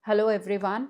Hello everyone.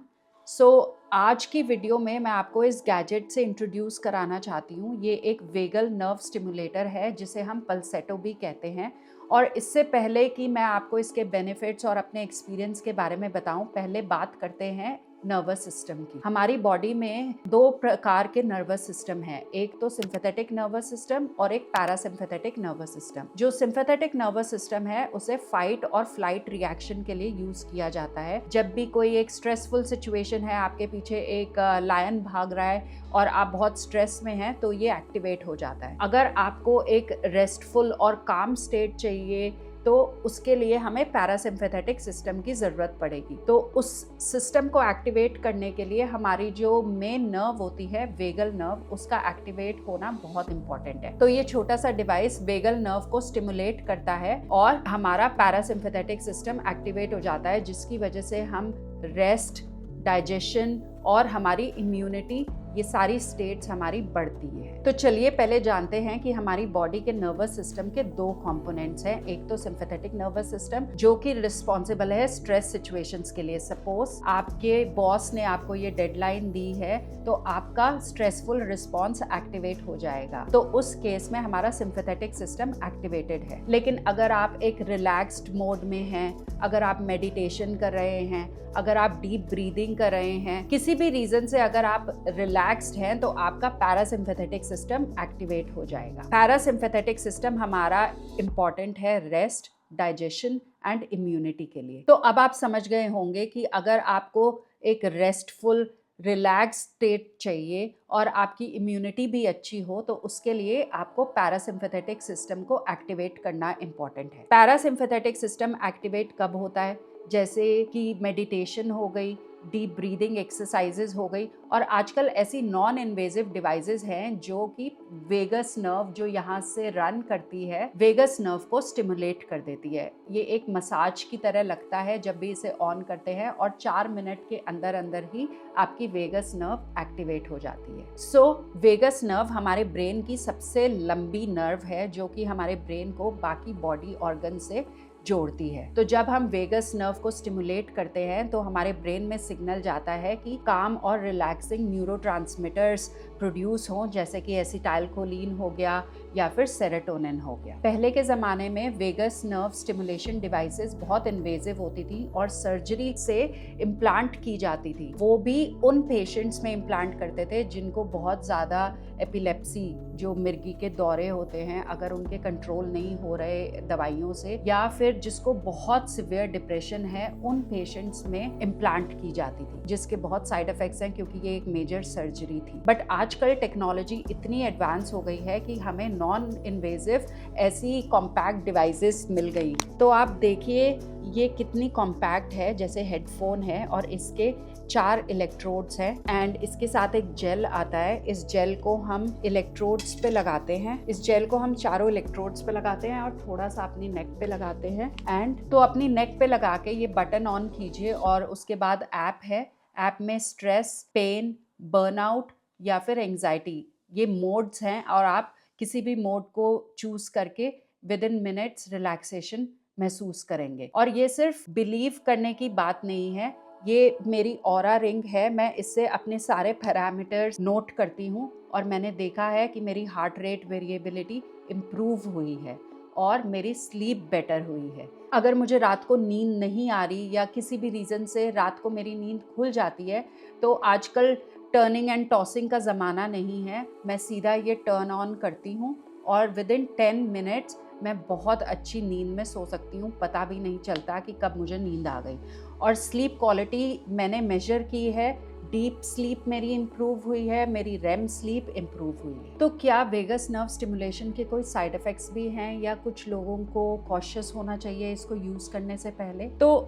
आज की video में मैं आपको इस गैजेट से इंट्रोड्यूस कराना चाहती हूँ। ये एक वेगल नर्व स्टिमुलेटर है जिसे हम पल्सेटो भी कहते हैं। और इससे पहले कि मैं आपको इसके बेनिफिट्स और अपने एक्सपीरियंस के बारे में बताऊं, पहले बात करते हैं नर्वस सिस्टम की। हमारी बॉडी में दो प्रकार के नर्वस सिस्टम हैं, एक तो सिंपैथेटिक नर्वस सिस्टम और एक पैरासिम्पैथेटिक नर्वस सिस्टम। जो सिंपैथेटिक नर्वस सिस्टम है उसे फाइट और फ्लाइट रिएक्शन के लिए यूज किया जाता है। जब भी कोई एक स्ट्रेसफुल सिचुएशन है, आपके पीछे एक लायन भाग रहा है और आप बहुत स्ट्रेस में हैं, तो ये एक्टिवेट हो जाता है। अगर आपको एक रेस्टफुल और काम स्टेट चाहिए तो उसके लिए हमें पैरासिम्पैथेटिक सिस्टम की ज़रूरत पड़ेगी। तो उस सिस्टम को एक्टिवेट करने के लिए हमारी जो मेन नर्व होती है, वेगल नर्व, उसका एक्टिवेट होना बहुत इंपॉर्टेंट है। तो ये छोटा सा डिवाइस वेगल नर्व को स्टिमुलेट करता है और हमारा पैरासिम्पैथेटिक सिस्टम एक्टिवेट हो जाता है, जिसकी वजह से हम रेस्ट, डाइजेशन और हमारी इम्यूनिटी, ये सारी स्टेट्स हमारी बढ़ती है। तो चलिए पहले जानते हैं कि हमारी बॉडी के नर्वस सिस्टम के दो कंपोनेंट्स हैं। एक तो सिंपैथेटिक नर्वस सिस्टम जो कि रिस्पॉन्सिबल है स्ट्रेस सिचुएशंस के लिए। सपोज आपके बॉस ने आपको ये डेडलाइन दी है तो आपका स्ट्रेसफुल रिस्पॉन्स एक्टिवेट हो जाएगा, तो उस केस में हमारा सिंपैथेटिक सिस्टम एक्टिवेटेड है। लेकिन अगर आप एक रिलैक्स्ड मोड में हैं, अगर आप मेडिटेशन कर रहे हैं, अगर आप डीप ब्रीदिंग कर रहे हैं, किसी भी रीजन से अगर आप रिलैक्स्ड हैं, तो आपका पैरासिम्पैथेटिक सिस्टम एक्टिवेट हो जाएगा। पैरासिम्पैथेटिक सिस्टम हमारा इंपॉर्टेंट है रेस्ट, डाइजेशन एंड इम्यूनिटी के लिए। तो अब आप समझ गए होंगे कि अगर आपको एक रेस्टफुल रिलैक्स स्टेट चाहिए और आपकी इम्यूनिटी भी अच्छी हो, तो उसके लिए आपको पैरासिम्पैथेटिक सिस्टम को एक्टिवेट करना इंपॉर्टेंट है। पैरासिम्पैथेटिक सिस्टम एक्टिवेट कब होता है? जैसे कि मेडिटेशन हो गई, डीप ब्रीदिंग एक्सरसाइजेज हो गई, और आजकल ऐसी नॉन इन्वेजिव डिवाइसेस हैं जो कि वेगस नर्व जो यहाँ से रन करती है, वेगस नर्व को स्टिमुलेट कर देती है। ये एक मसाज की तरह लगता है जब भी इसे ऑन करते हैं, और 4 मिनट के अंदर अंदर ही आपकी वेगस नर्व एक्टिवेट हो जाती है। वेगस नर्व हमारे ब्रेन की सबसे लंबी नर्व है जो कि हमारे ब्रेन को बाकी बॉडी ऑर्गन से जोड़ती है। तो जब हम वेगस नर्व को स्टिमुलेट करते हैं तो हमारे ब्रेन में सिग्नल जाता है कि काम और रिलैक्सिंग न्यूरोट्रांसमीटर्स प्रोड्यूस हों, जैसे कि एसिटाइलकोलिन हो गया या फिर सेरोटोनिन हो गया। पहले के ज़माने में वेगस नर्व स्टिमुलेशन डिवाइसेस बहुत इन्वेजिव होती थी और सर्जरी से इम्प्लांट की जाती थी। वो भी उन पेशेंट्स में इम्प्लांट करते थे जिनको बहुत ज़्यादा एपिलेप्सी, जो मिर्गी के दौरे होते हैं, अगर उनके कंट्रोल नहीं हो रहे दवाइयों से, या फिर जिसको बहुत सिवियर डिप्रेशन है, उन पेशेंट्स में इम्प्लांट की जाती थी, जिसके बहुत साइड इफेक्ट्स हैं क्योंकि ये एक मेजर सर्जरी थी। बट आजकल टेक्नोलॉजी इतनी एडवांस हो गई है कि हमें नॉन इन्वेजिव ऐसी कॉम्पैक्ट डिवाइसेस मिल गई। तो आप देखिए ये कितनी कॉम्पैक्ट है, जैसे हेडफोन है और इसके 4 इलेक्ट्रोड्स हैं एंड इसके साथ एक जेल आता है। इस जेल को हम इलेक्ट्रोड्स पे लगाते हैं, इस जेल को हम चारों इलेक्ट्रोड्स पे लगाते हैं और थोड़ा सा अपनी नेक पे लगाते हैं। एंड तो अपनी नेक पे लगा के ये बटन ऑन कीजिए और उसके बाद ऐप है, ऐप में स्ट्रेस, पेन, बर्नआउट या फिर एंजाइटी, ये मोड्स हैं और आप किसी भी मोड को चूज करके विद इन मिनट्स रिलैक्सेशन महसूस करेंगे। और ये सिर्फ बिलीव करने की बात नहीं है, ये मेरी ऑरा रिंग है, मैं इससे अपने सारे पैरामीटर्स नोट करती हूँ और मैंने देखा है कि मेरी हार्ट रेट वेरिएबिलिटी इम्प्रूव हुई है और मेरी स्लीप बेटर हुई है। अगर मुझे रात को नींद नहीं आ रही या किसी भी रीज़न से रात को मेरी नींद खुल जाती है, तो आजकल टर्निंग एंड टॉसिंग का ज़माना नहीं है, मैं सीधा ये टर्न ऑन करती हूँ और विद इन 10 मिनट्स मैं बहुत अच्छी नींद में सो सकती हूँ, पता भी नहीं चलता कि कब मुझे नींद आ गई। और स्लीप क्वालिटी मैंने मेजर की है, डीप स्लीप मेरी इम्प्रूव हुई है, मेरी रेम स्लीप इम्प्रूव हुई है। तो क्या वेगस नर्व स्टिमुलेशन के कोई साइड इफेक्ट्स भी हैं या कुछ लोगों को कॉशियस होना चाहिए इसको यूज़ करने से पहले? तो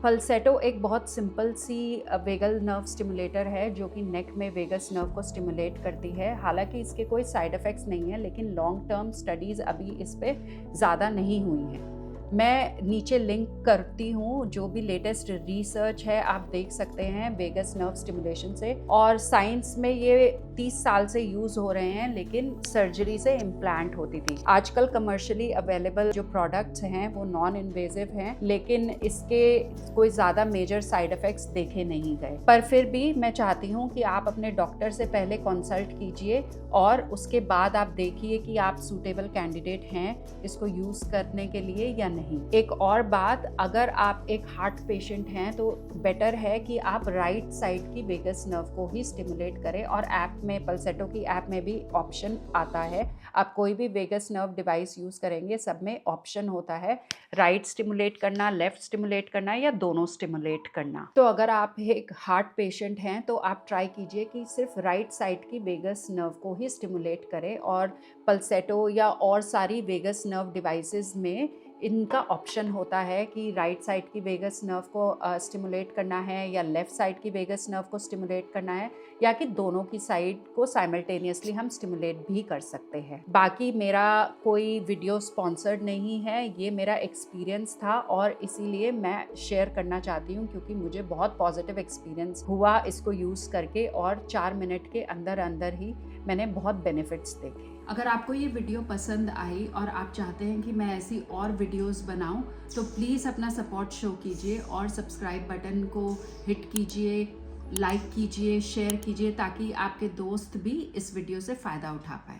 पल्सेटो एक बहुत सिंपल सी वेगल नर्व स्टिमुलेटर है जो कि नेक में वेगस नर्व को स्टिमुलेट करती है। हालांकि इसके कोई साइड इफेक्ट्स नहीं है, लेकिन लॉन्ग टर्म स्टडीज़ अभी इस पे ज़्यादा नहीं हुई हैं। मैं नीचे लिंक करती हूँ, जो भी लेटेस्ट रिसर्च है आप देख सकते हैं वेगस नर्व स्टिमुलेशन से। और साइंस में ये 30 साल से यूज हो रहे हैं, लेकिन सर्जरी से इम्प्लांट होती थी। आजकल कमर्शियली अवेलेबल जो प्रोडक्ट्स हैं वो नॉन इन्वेजिव हैं, लेकिन इसके कोई ज़्यादा मेजर साइड इफ़ेक्ट्स देखे नहीं गए। पर फिर भी मैं चाहती हूँ कि आप अपने डॉक्टर से पहले कंसल्ट कीजिए और उसके बाद आप देखिए कि आप सूटेबल कैंडिडेट हैं इसको यूज़ करने के लिए या नहीं। एक और बात, अगर आप एक हार्ट पेशेंट हैं तो बेटर है कि आप राइट साइड की वेगस नर्व को ही स्टिमुलेट करें। और ऐप में, पल्सेटो की ऐप में भी ऑप्शन आता है, आप कोई भी वेगस नर्व डिवाइस यूज़ करेंगे सब में ऑप्शन होता है राइट स्टिमुलेट करना, लेफ्ट स्टिमुलेट करना या दोनों स्टिमुलेट करना। तो अगर आप एक हार्ट पेशेंट हैं तो आप ट्राई कीजिए कि सिर्फ राइट साइड की वेगस नर्व को ही स्टिमुलेट करें। और पल्सेटो या और सारी वेगस नर्व डिवाइसेस में इनका ऑप्शन होता है कि राइट साइड की वेगस नर्व को स्टिमुलेट करना है या लेफ़्ट साइड की वेगस नर्व को स्टिमुलेट करना है, या कि दोनों की साइड को साइमल्टेनियसली हम स्टिमुलेट भी कर सकते हैं। बाकी मेरा कोई वीडियो स्पॉन्सर्ड नहीं है, ये मेरा एक्सपीरियंस था और इसीलिए मैं शेयर करना चाहती हूँ, क्योंकि मुझे बहुत पॉजिटिव एक्सपीरियंस हुआ इसको यूज़ करके और 4 मिनट के अंदर अंदर ही मैंने बहुत बेनिफिट्स देखे। अगर आपको ये वीडियो पसंद आई और आप चाहते हैं कि मैं ऐसी और वीडियोस बनाऊं, तो प्लीज़ अपना सपोर्ट शो कीजिए और सब्सक्राइब बटन को हिट कीजिए, लाइक कीजिए, शेयर कीजिए, ताकि आपके दोस्त भी इस वीडियो से फ़ायदा उठा पाए।